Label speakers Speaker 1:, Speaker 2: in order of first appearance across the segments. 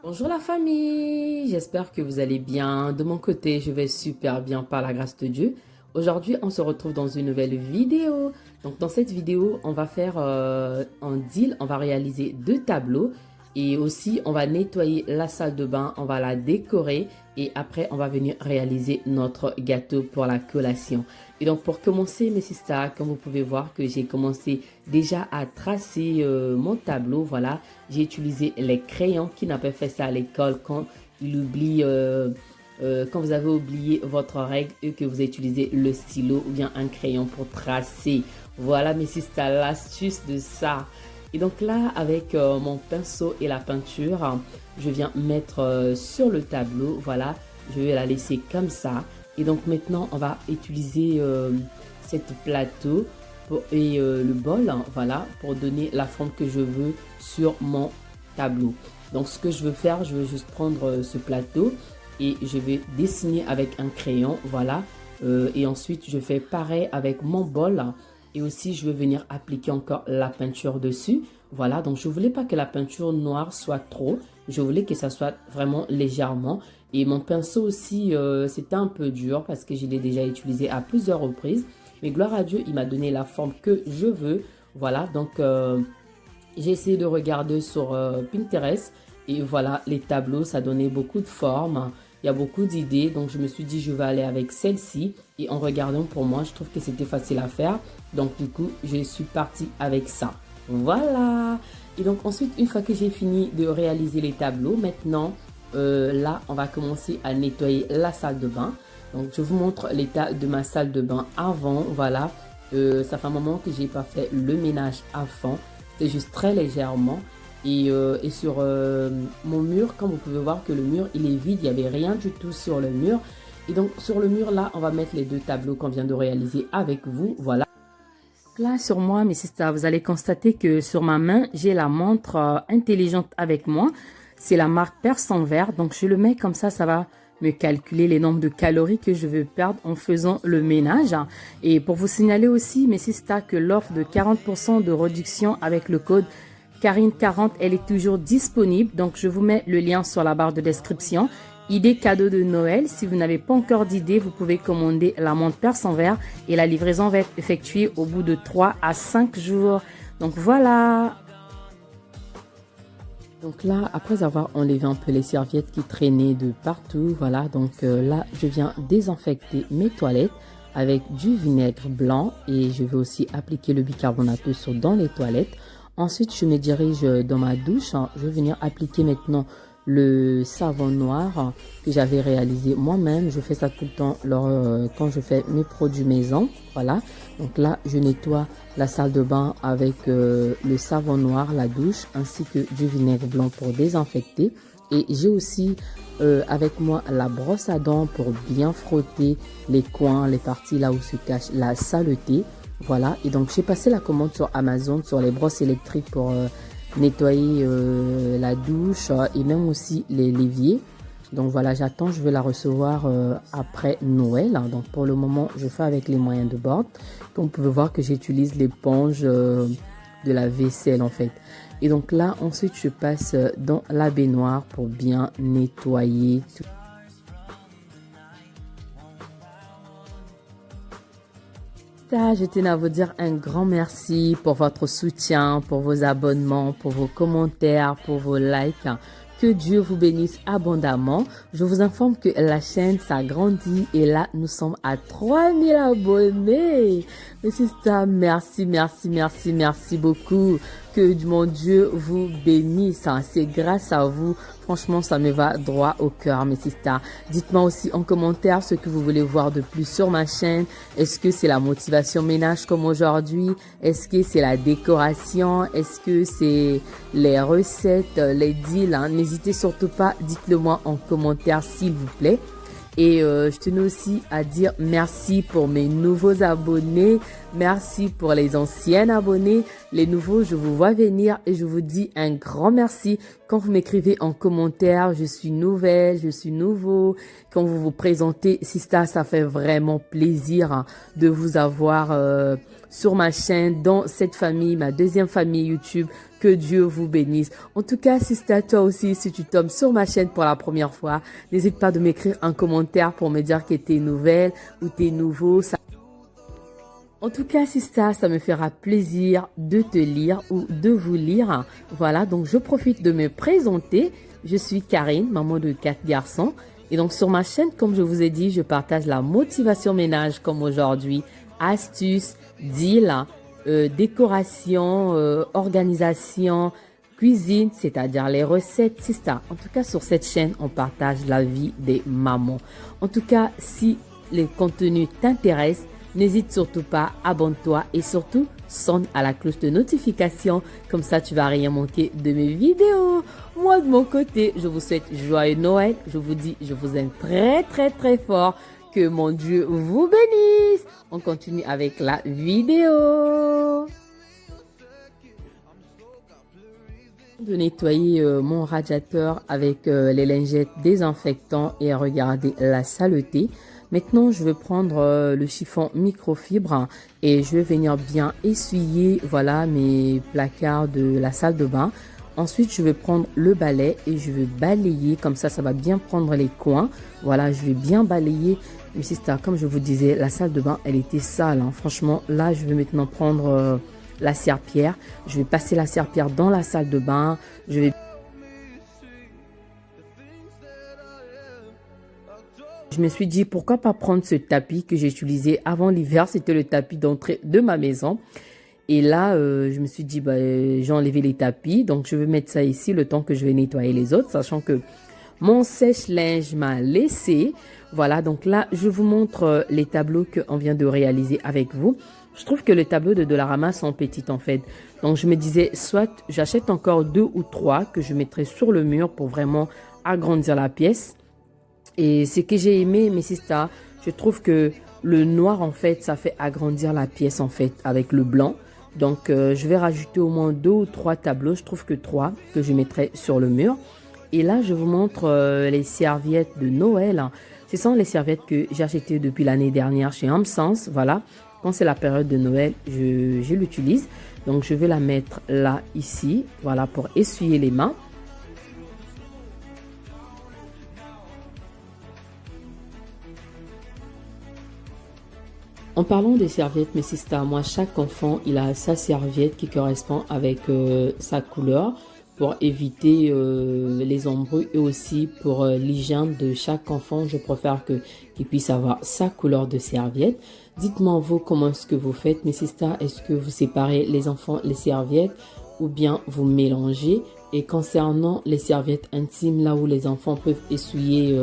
Speaker 1: Bonjour la famille, j'espère que vous allez bien. De mon côté, je vais super bien par la grâce de Dieu. Aujourd'hui, on se retrouve dans une nouvelle vidéo. Donc dans cette vidéo, on va faire un deal, on va réaliser deux tableaux et aussi on va nettoyer la salle de bain, on va la décorer et après on va venir réaliser notre gâteau pour la collation. Et donc pour commencer mes sisters, comme vous pouvez voir que j'ai commencé déjà à tracer mon tableau, voilà. J'ai utilisé les crayons. Qui n'a pas fait ça à l'école quand il oublie, quand vous avez oublié votre règle et que vous avez utilisé le stylo ou bien un crayon pour tracer. Voilà mes sisters, l'astuce de ça. Et donc là, avec mon pinceau et la peinture, je viens mettre sur le tableau. Voilà, je vais la laisser comme ça. Et donc maintenant, on va utiliser cette plateau et le bol, hein, voilà, pour donner la forme que je veux sur mon tableau. Donc ce que je veux faire, je vais juste prendre ce plateau et je vais dessiner avec un crayon, voilà. Et ensuite, je fais pareil avec mon bol. Et aussi, je vais venir appliquer encore la peinture dessus. Voilà, donc je ne voulais pas que la peinture noire soit trop. Je voulais que ça soit vraiment légèrement. Et mon pinceau aussi, c'était un peu dur parce que je l'ai déjà utilisé à plusieurs reprises. Mais gloire à Dieu, il m'a donné la forme que je veux. Voilà, donc j'ai essayé de regarder sur Pinterest. Et voilà, les tableaux, ça donnait beaucoup de formes. Il y a beaucoup d'idées. Donc je me suis dit, je vais aller avec celle-ci. Et en regardant pour moi, je trouve que c'était facile à faire. Donc du coup, je suis partie avec ça. Voilà. Et donc ensuite, une fois que j'ai fini de réaliser les tableaux, maintenant, là, on va commencer à nettoyer la salle de bain. Donc, je vous montre l'état de ma salle de bain avant. Voilà, ça fait un moment que j'ai pas fait le ménage à fond. C'était juste très légèrement. Et sur mon mur, comme vous pouvez voir que le mur, il est vide. Il n'y avait rien du tout sur le mur. Et donc, sur le mur, là, on va mettre les deux tableaux qu'on vient de réaliser avec vous. Voilà. Là, sur moi, mes sisters, vous allez constater que sur ma main, j'ai la montre intelligente avec moi. C'est la marque Persenvert. Donc, je le mets comme ça va me calculer les nombres de calories que je veux perdre en faisant le ménage. Et pour vous signaler aussi, mes sisters, que l'offre de 40% de réduction avec le code Karine40, elle est toujours disponible. Donc, je vous mets le lien sur la barre de description. Idée cadeau de Noël. Si vous n'avez pas encore d'idée, vous pouvez commander la montre Persenvert et la livraison va être effectuée au bout de 3 à 5 jours. Donc voilà. Donc là, après avoir enlevé un peu les serviettes qui traînaient de partout, voilà, donc là, je viens désinfecter mes toilettes avec du vinaigre blanc et je vais aussi appliquer le bicarbonate de soude dans les toilettes. Ensuite, je me dirige dans ma douche. Je vais venir appliquer maintenant le savon noir que j'avais réalisé moi-même. Je fais ça tout le temps quand je fais mes produits maison. Voilà. Donc là, je nettoie la salle de bain avec le savon noir, la douche, ainsi que du vinaigre blanc pour désinfecter. Et j'ai aussi avec moi la brosse à dents pour bien frotter les coins, les parties là où se cache la saleté. Voilà. Et donc, j'ai passé la commande sur Amazon, sur les brosses électriques pour nettoyer la douche et même aussi les l'évier. Donc voilà, j'attends, je vais la recevoir après Noël. Donc pour le moment, je fais avec les moyens de bord. Donc vous pouvez voir que j'utilise l'éponge de la vaisselle en fait. Et donc là, ensuite, je passe dans la baignoire pour bien nettoyer tout. Je tenais à vous dire un grand merci pour votre soutien, pour vos abonnements, pour vos commentaires, pour vos likes. Que Dieu vous bénisse abondamment. Je vous informe que la chaîne s'agrandit et là, nous sommes à 3000 abonnés. Mais c'est ça, merci, merci, merci, merci beaucoup. Que mon Dieu vous bénisse. C'est grâce à vous. Franchement, ça me va droit au cœur, mes sisters. Dites-moi aussi en commentaire ce que vous voulez voir de plus sur ma chaîne. Est-ce que c'est la motivation ménage comme aujourd'hui? Est-ce que c'est la décoration? Est-ce que c'est les recettes, les deals? N'hésitez surtout pas, dites-le moi en commentaire s'il vous plaît. Et je tenais aussi à dire merci pour mes nouveaux abonnés. Merci pour les anciennes abonnés. Les nouveaux, je vous vois venir et je vous dis un grand merci. Quand vous m'écrivez en commentaire, je suis nouvelle, je suis nouveau. Quand vous vous présentez, Sista, ça fait vraiment plaisir de vous avoir sur ma chaîne, dans cette famille, ma deuxième famille YouTube. Que Dieu vous bénisse. En tout cas, Sista, toi aussi, si tu tombes sur ma chaîne pour la première fois, n'hésite pas de m'écrire un commentaire pour me dire que t'es nouvelle ou t'es nouveau. En tout cas, Sista, ça me fera plaisir de te lire ou de vous lire. Voilà, donc je profite de me présenter. Je suis Karine, maman de 4 garçons. Et donc sur ma chaîne, comme je vous ai dit, je partage la motivation ménage comme aujourd'hui. Astuces, deals, décoration, organisation, cuisine, c'est-à-dire les recettes, Sista. En tout cas, sur cette chaîne, on partage la vie des mamans. En tout cas, si les contenus t'intéressent, n'hésite surtout pas, abonne-toi et surtout sonne à la cloche de notification. Comme ça, tu vas rien manquer de mes vidéos. Moi, de mon côté, je vous souhaite joyeux Noël. Je vous dis, je vous aime très, très, très fort. Que mon Dieu vous bénisse. On continue avec la vidéo. De nettoyer mon radiateur avec les lingettes désinfectants et regarder la saleté. Maintenant, je vais prendre le chiffon microfibre et je vais venir bien essuyer, voilà, mes placards de la salle de bain. Ensuite, je vais prendre le balai et je vais balayer. Comme ça va bien prendre les coins. Voilà, je vais bien balayer. Mais Sista, comme je vous disais, la salle de bain, elle était sale. Hein. Franchement, là, je vais maintenant prendre la serpillière. Je vais passer la serpillière dans la salle de bain. Je me suis dit, pourquoi pas prendre ce tapis que j'ai utilisé avant l'hiver. C'était le tapis d'entrée de ma maison. Et là, je me suis dit, bah, j'ai enlevé les tapis. Donc, je vais mettre ça ici le temps que je vais nettoyer les autres. Sachant que mon sèche-linge m'a laissé. Voilà, donc là, je vous montre les tableaux qu'on vient de réaliser avec vous. Je trouve que les tableaux de Dollarama sont petits en fait. Donc, je me disais, soit j'achète encore 2 ou 3 que je mettrai sur le mur pour vraiment agrandir la pièce. Et ce que j'ai aimé, mais c'est ça, je trouve que le noir, en fait, ça fait agrandir la pièce, en fait, avec le blanc. Donc, je vais rajouter au moins 2 ou 3 tableaux. Je trouve que 3 que je mettrai sur le mur. Et là, je vous montre les serviettes de Noël. Ce sont les serviettes que j'ai achetées depuis l'année dernière chez Hamsens. Voilà, quand c'est la période de Noël, je l'utilise. Donc, je vais la mettre là, ici, voilà, pour essuyer les mains. En parlant des serviettes, mes Sista, moi, chaque enfant, il a sa serviette qui correspond avec sa couleur pour éviter les embrouilles et aussi pour l'hygiène de chaque enfant. Je préfère qu'il puisse avoir sa couleur de serviette. Dites-moi vous comment est-ce que vous faites, mes Sista. Est-ce que vous séparez les enfants, les serviettes ou bien vous mélangez? Et concernant les serviettes intimes, là où les enfants peuvent essuyer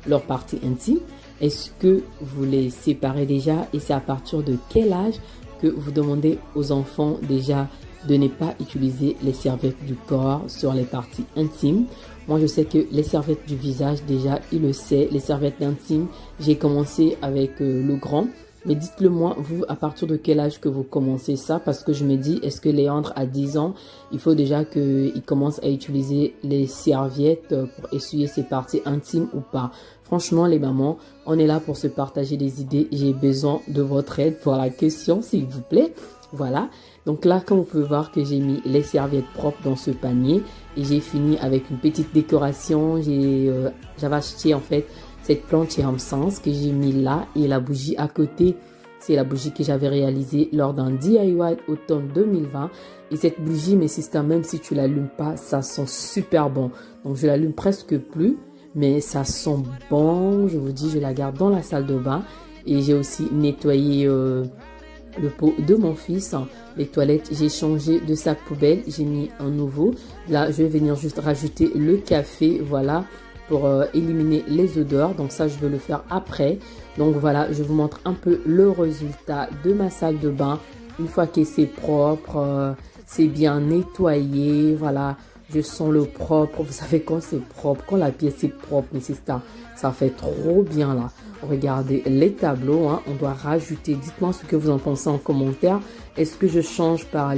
Speaker 1: leur partie intime, est-ce que vous les séparez déjà et c'est à partir de quel âge que vous demandez aux enfants déjà de ne pas utiliser les serviettes du corps sur les parties intimes? Moi, je sais que les serviettes du visage, déjà, il le sait. Les serviettes intimes, j'ai commencé avec le grand. Mais dites-le moi, vous, à partir de quel âge que vous commencez ça? Parce que je me dis, est-ce que Léandre, à 10 ans, il faut déjà qu'il commence à utiliser les serviettes pour essuyer ses parties intimes ou pas? Franchement, les mamans, on est là pour se partager des idées. J'ai besoin de votre aide pour la question, s'il vous plaît. Voilà. Donc là, comme vous pouvez voir que j'ai mis les serviettes propres dans ce panier. Et j'ai fini avec une petite décoration. J'avais acheté en fait cette plante chez Hamsens que j'ai mis là. Et la bougie à côté, c'est la bougie que j'avais réalisée lors d'un DIY automne 2020. Et cette bougie, mes Sista, même si tu l'allumes pas, ça sent super bon. Donc je l'allume presque plus. Mais ça sent bon, je vous dis, je la garde dans la salle de bain. Et j'ai aussi nettoyé le pot de mon fils. Les toilettes, j'ai changé de sac poubelle, j'ai mis un nouveau. Là, je vais venir juste rajouter le café, voilà, pour éliminer les odeurs. Donc ça, je vais le faire après. Donc voilà, je vous montre un peu le résultat de ma salle de bain. Une fois que c'est propre, c'est bien nettoyé, voilà. Je sens le propre. Vous savez quand c'est propre, quand la pièce est propre, mais c'est ça fait trop bien là. Regardez les tableaux, hein, on doit rajouter. Dites-moi ce que vous en pensez en commentaire. Est-ce que je change par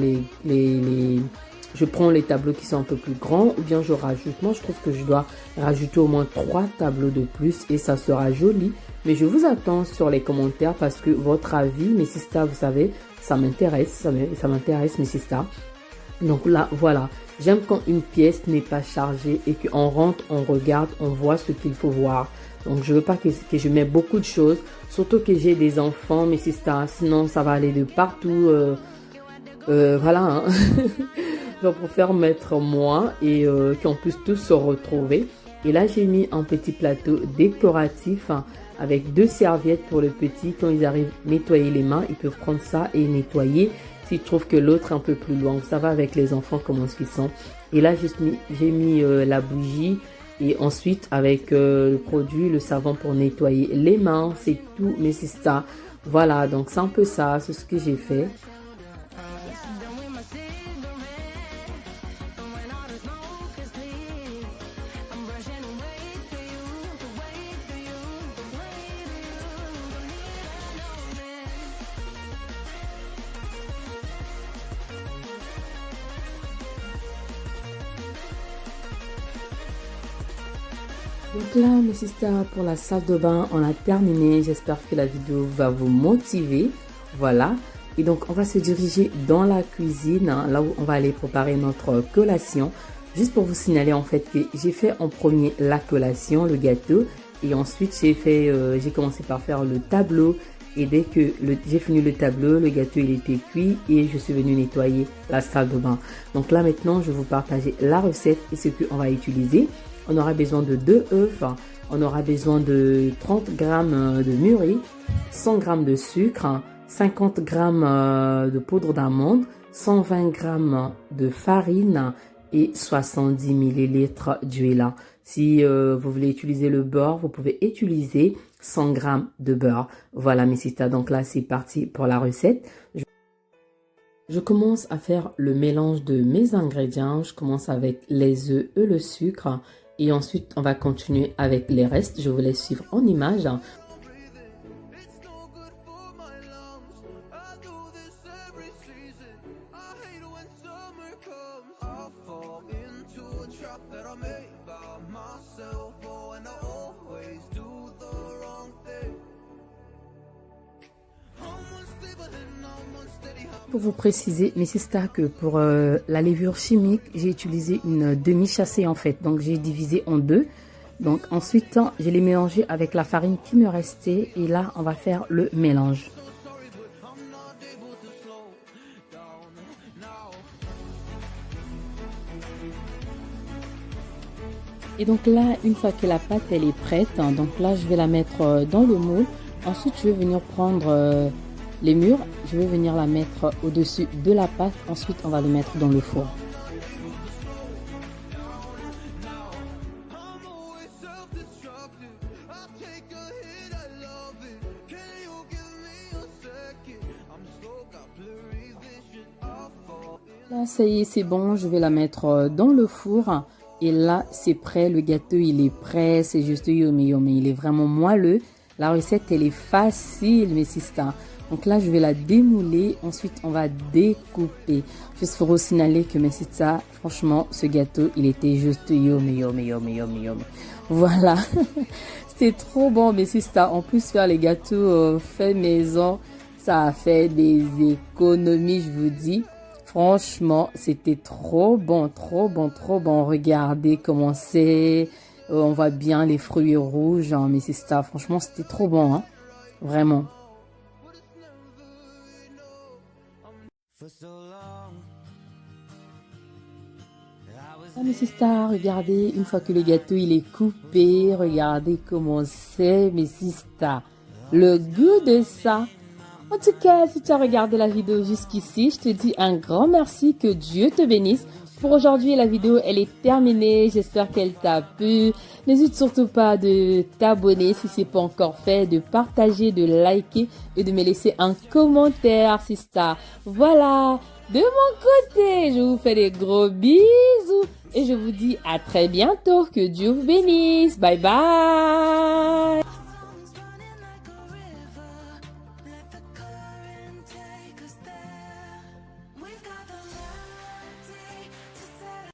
Speaker 1: je prends les tableaux qui sont un peu plus grands ou bien je rajoute? Moi, je trouve que je dois rajouter au moins 3 tableaux de plus et ça sera joli. Mais je vous attends sur les commentaires parce que votre avis, mes sisters, vous savez, ça m'intéresse, ça m'intéresse, mes sisters. Donc là, voilà. J'aime quand une pièce n'est pas chargée et qu'on rentre, on regarde, on voit ce qu'il faut voir. Donc, je veux pas que je mette beaucoup de choses. Surtout que j'ai des enfants, mes sisters. Sinon, ça va aller de partout. Voilà. Hein. Je préfère mettre moins et qu'on puisse tous se retrouver. Et là, j'ai mis un petit plateau décoratif hein, avec 2 serviettes pour le petit. Quand ils arrivent à nettoyer les mains, ils peuvent prendre ça et nettoyer. S'ils trouvent que l'autre est un peu plus loin, ça va avec les enfants comment ils sont. Et là, j'ai mis la bougie et ensuite avec le produit, le savon pour nettoyer les mains. C'est tout, mais c'est ça. Voilà, donc c'est un peu ça, c'est ce que j'ai fait. Donc là, mes sisters, pour la salle de bain, on a terminé. J'espère que la vidéo va vous motiver. Voilà. Et donc, on va se diriger dans la cuisine, hein, là où on va aller préparer notre collation. Juste pour vous signaler, en fait, que j'ai fait en premier la collation, le gâteau. Et ensuite, j'ai commencé par faire le tableau. Et dès que j'ai fini le tableau, le gâteau, il était cuit. Et je suis venue nettoyer la salle de bain. Donc là, maintenant, je vais vous partager la recette et ce qu'on va utiliser. On aura besoin de 2 œufs, on aura besoin de 30 g de mûri, 100 g de sucre, 50 g de poudre d'amande, 120 g de farine et 70 ml d'huile. Si vous voulez utiliser le beurre, vous pouvez utiliser 100 g de beurre. Voilà mes sisters, donc là c'est parti pour la recette. Je commence à faire le mélange de mes ingrédients. Je commence avec les œufs et le sucre. Et ensuite, on va continuer avec les restes. Je vous laisse suivre en image. Pour vous préciser, mes sisters, que pour la levure chimique, j'ai utilisé une demi-chassée en fait. Donc, j'ai divisé en 2. Donc, ensuite, je l'ai mélangé avec la farine qui me restait. Et là, on va faire le mélange. Et donc là, une fois que la pâte elle est prête, hein, donc là, je vais la mettre dans le moule. Ensuite, je vais venir prendre... les mûres, je vais venir la mettre au-dessus de la pâte. Ensuite, on va le mettre dans le four. Là, ça y est, c'est bon. Je vais la mettre dans le four. Et là, c'est prêt. Le gâteau, il est prêt. C'est juste yummy, yummy. Il est vraiment moelleux. La recette, elle est facile, mes sisters. Donc là, je vais la démouler. Ensuite, on va découper. Juste pour vous signaler que mes sisters, franchement, ce gâteau, il était juste yummy, yummy, yummy, yummy, yummy. Voilà. C'était trop bon, mes sisters. En plus, faire les gâteaux faits maison, ça a fait des économies, je vous dis. Franchement, c'était trop bon, trop bon, trop bon. Regardez comment c'est. On voit bien les fruits rouges, hein, mais c'est ça. Franchement, c'était trop bon, hein. Vraiment. Ah, mais c'est ça, regardez, une fois que le gâteau il est coupé, regardez comment c'est, mais c'est ça. Le goût de ça. En tout cas, si tu as regardé la vidéo jusqu'ici, je te dis un grand merci, que Dieu te bénisse. Pour aujourd'hui, la vidéo, elle est terminée. J'espère qu'elle t'a plu. N'hésite surtout pas de t'abonner si ce n'est pas encore fait, de partager, de liker et de me laisser un commentaire, sister. Voilà, de mon côté, je vous fais des gros bisous. et je vous dis à très bientôt. Que Dieu vous bénisse. Bye bye.